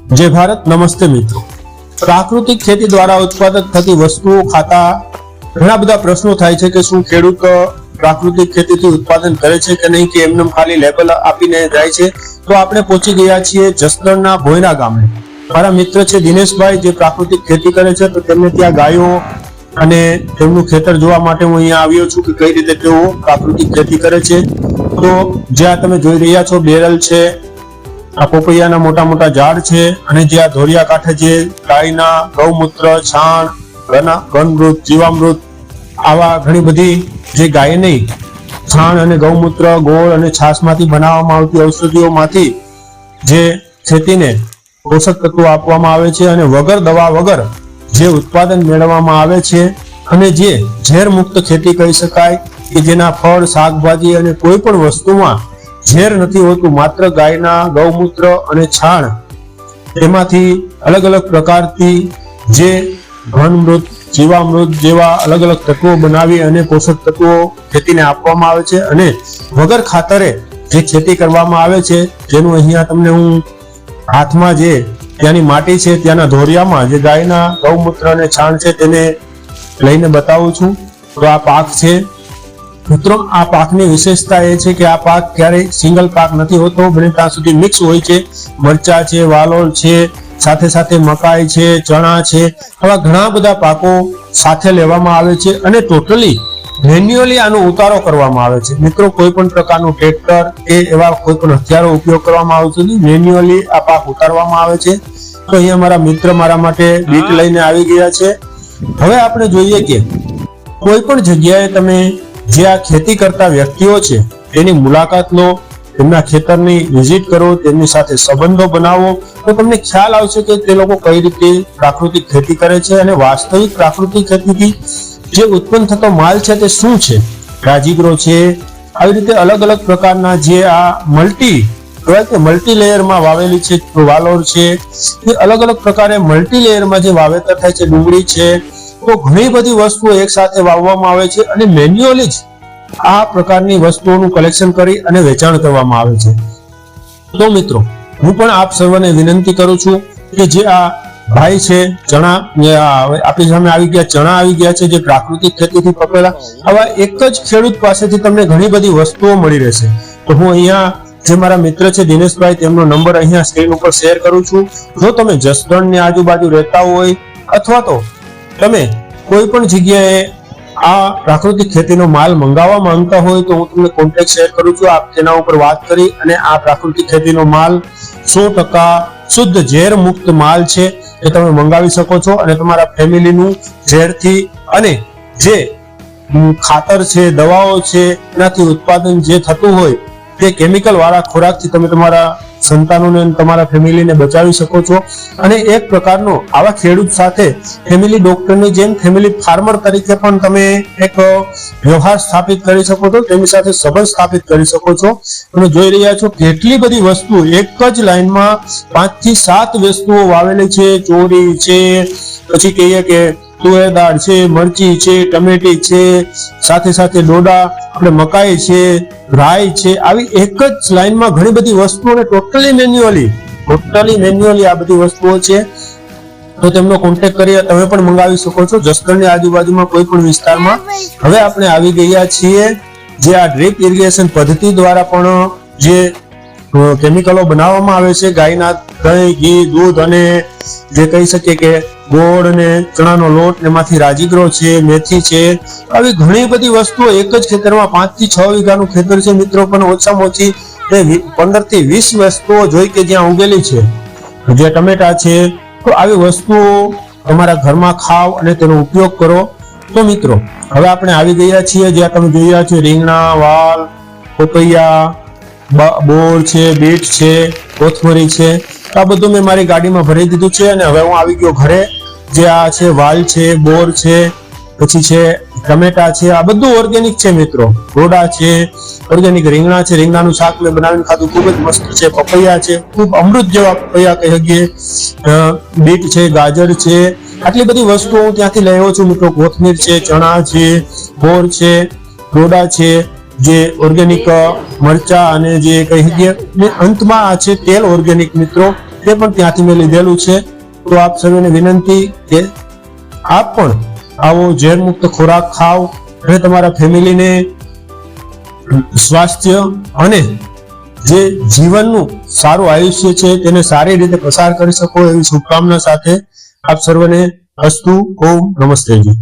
जय भारत। नमस्ते मित्रों। प्राकृतिक खेती द्वारा उत्पादक थती वस्तुओं खाता घણા બધા પ્રશ્નો થાય છે કે શું ખેડૂત પ્રાકૃતિક ખેતીથી ઉત્પાદન કરે છે કે નહીં, કે એમને ખાલી લેબલ આપીને જાય છે। તો આપણે પહોંચી ગયા છીએ જસદણના ભોયરા ગામે। મારા મિત્ર છે દિનેશભાઈ, જે પ્રાકૃતિક ખેતી કરે છે। તો તેમને ત્યાં ગાયો અને તેમનું ખેતર જોવા માટે હું અહીંયા આવ્યો છું કે કઈ રીતે તેઓ પ્રાકૃતિક ખેતી કરે છે। તો જ્યાં તમે જોઈ રહ્યા છો બેરલ છે, આ પોપૈયાના મોટા મોટા ઝાડ છે, અને જે આ ધોરિયા કાંઠે જે ગાયના ગૌમૂત્ર, છાણ, ઘનમૃત, જીવામૃત આવા ઘણી બધી જે ગાયની છાણ અને ગૌમૂત્ર, ગોળ અને છાશમાંથી બનાવવામાં આવતી ઔષધિઓમાંથી જે ખેતીને પોષક તત્વો આપવામાં આવે છે અને વગર દવા વગર જે ઉત્પાદન મેળવવામાં આવે છે, અને જે ઝેર મુક્ત ખેતી કહી શકાય કે જેના ફળ, શાકભાજી અને કોઈ પણ વસ્તુમાં ઝેર નથી હોતું, માત્ર ગાયના ગૌમૂત્ર અને છાણ તેમાંથી અલગ અલગ પ્રકારથી જે ઘનમૃત, જીવામૃત જેવા અલગ અલગ તત્વો બનાવી અને પોષક તત્વો ખેતીને આપવામાં આવે છે, અને વગર ખાતરે જે ખેતી કરવામાં આવે છે, જેનું અહીંયા તમને હું હાથમાં જે ત્યાંની માટી છે, ત્યાંના ધોરિયામાં જે ગાયના ગૌમૂત્ર અને છાણ છે તેને લઈને બતાવું છું। તો આ પાક છે મિત્રો। આ પાકની વિશેષતા એ છે કે આ પાક ક્યારેય સિંગલ પાક નથી હોતો, બને ત્યાં સુધી મિક્સ હોય છે। મરચા છે, વાલોળ છે, સાથે સાથે મકાઈ છે, ચણા છે, આવા ઘણા બધા પાકો સાથે લેવામાં આવે છે, અને ટોટલી મેન્યુઅલી આનો ઉતારો કરવામાં આવે છે મિત્રો। કોઈ પણ પ્રકારનું ટ્રેક્ટર કે એવા કોઈ પણ હથિયારો ઉપયોગ કરવામાં આવતો નથી, મેન્યુઅલી આ પાક ઉતારવામાં આવે છે। તો અહીંયા મારા મિત્ર મારા માટે બીટ લઈને આવી ગયા છે। હવે આપણે જોઈએ કે કોઈ પણ જગ્યાએ તમે જે આ ખેતી કરતા વ્યક્તિઓ છે તેની મુલાકાત લો, તેમના ખેતરની વિઝિટ કરો, તેમની સાથે સંબંધો બનાવો, તો તમને ખ્યાલ આવશે કે તે લોકો કઈ રીતે પ્રાકૃતિક ખેતી કરે છે, અને વાસ્તવિક પ્રાકૃતિક ખેતીથી જે ઉત્પન્ન થતો માલ છે તે શું છે। રાજીગરો છે, આવી રીતે અલગ અલગ પ્રકારના જે આ મલ્ટી લેયરમાં વાવેલી છે વાલોર છે, એ અલગ અલગ પ્રકારે મલ્ટી લેયરમાં જે વાવેતર થાય છે, ડુંગળી છે, તો ઘણી બધી વસ્તુઓ એક સાથે વાવવામાં આવે છે, અને મેન્યુઅલી જ આ પ્રકારની વસ્તુઓનું કલેક્શન કરી અને વેચાણ કરવામાં આવે છે। તો મિત્રો, હું પણ આપ સર્વને વિનંતી કરું છું કે જે આ ભાઈ છે ચણા આપણી સામે આવી ગયા, ચણા આવી ગયા છે જે પ્રાકૃતિક ખેતીથી પકવેલા, આવા એક જ ખેડૂત પાસેથી તમને ઘણી બધી વસ્તુઓ મળી રહેશે। તો હું અહીંયા જે મારા મિત્ર છે દિનેશભાઈ, તેમનો નંબર અહીંયા સ્ક્રીન ઉપર શેર કરું છું। જો તમે જસદણની આજુબાજુ રહેતા હોય અથવા તો તમે કોઈ પણ જગ્યાએ આ પ્રાકૃતિક ખેતીનો માલ મંગાવવા માંગતા હોય તો હું તમને કોન્ટેક્ટ શેર કરું છું। આપ તેના ઉપર વાત કરી અને આ પ્રાકૃતિક ખેતીનો માલ 100% શુદ્ધ ઝેર મુક્ત માલ છે એ તમે મંગાવી શકો છો, અને તમારા ફેમિલીનું ઝેરથી અને જે ખાતર છે, દવાઓ છે, એનાથી ઉત્પાદન જે થતું હોય તે કેમિકલ વાળા ખોરાકથી તમે તમારા સંતાનોને તમારા ફેમિલીને બચાવી શકો છો। અને એક પ્રકારનો આવા ખેડૂત સાથે ફેમિલી ડોક્ટરની જેમ ફેમિલી ફાર્મર તરીકે પણ તમે એક વ્યવહાર સ્થાપિત કરી શકો છો, તેમની સાથે સંબંધ સ્થાપિત કરી શકો છો। તમે જોઈ રહ્યા છો કેટલી બધી વસ્તુ એક જ લાઈનમાં 5 થી 7 વસ્તુઓ વાવેલી છે। ચોરી છે, પછી કહીએ કે તુવેર દાળ છે, મરચી છે, ટમેટી છે, સાથે સાથે ડોડા, આપણે મકાઈ છે, રાઈ છે, આવી એક જ લાઈનમાં ઘણી બધી વસ્તુઓને ટોટલી મેન્યુઅલી આ બધી વસ્તુઓ છે। તો તેમનો કોન્ટેક્ટ કરી તમે પણ મંગાવી શકો છો જસદણની આજુબાજુમાં કોઈ પણ વિસ્તારમાં। હવે આપણે આવી ગયા છીએ જે આ ડ્રીપ ઇરિગેશન પદ્ધતિ દ્વારા પણ જે કેમિકલો બનાવવામાં આવે છે, ગાયના દહીં, ઘી, દૂધ અને જે કહી શકીએ કે ગોળ અને ચણાનો લોટ, એમાંથી રાજીગરો છે, મેથી છે, આવી ઘણી બધી વસ્તુઓ એક જ ખેતરમાં 5 થી 6 વીઘાનું ખેતર છે મિત્રો, પણ ઓછામાં ઓછી 15 થી 20 વસ્તુઓ જોઈ કે જ્યાં ઉગેલી છે, જે ટમેટા છે। તો આવી વસ્તુઓ તમારા ઘરમાં ખાવ અને તેનો ઉપયોગ કરો। તો મિત્રો, હવે આપણે આવી ગયા છીએ જ્યાં તમે જોઈ રહ્યા છો રીંગણા, વાલ, પોપૈયા, બોર છે, બીટ છે, કોથમરી છે, આ બધું મેં મારી ગાડીમાં ભરી દીધું છે। અને હવે હું આવી ગયો ઘરે। જે આ છે વાલ છે, બોર છે, પછી છે ટમેટા છે, આ બધું ઓર્ગેનિક છે મિત્રો। ડોડા છે, ઓર્ગેનિક રીંગણા છે, રીંગણાનું શાક મેં બનાવીને ખાધું, ખૂબ જ મસ્ત છે। પપૈયા છે, ખૂબ અમૃત જેવા પપૈયા કહી શકીએ। બીટ છે, ગાજર છે, આટલી બધી વસ્તુઓ હું ત્યાંથી લઈ આવ્યો છું મિત્રો। કોથમીર છે, ચણા છે, બોર છે, ડોડા છે, જે ઓર્ગેનિક મરચા અને જે કહી શકીએ, અંતમાં આ છે તેલ ઓર્ગેનિક મિત્રો। તે પણ ત્યાંથી મેં લીધેલું છે. તો આપ સર્વેને વિનંતી કે આપ પણ આવો ઝેર મુક્ત ખોરાક ખાઓ અને તમારા ફેમિલીને સ્વાસ્થ્ય અને જે જીવનનું સારું આયુષ્ય છે તેને સારી રીતે પસાર કરી શકો એવી શુભકામના સાથે આપ સર્વને અસ્તુ. ઓમ નમસ્તેજી.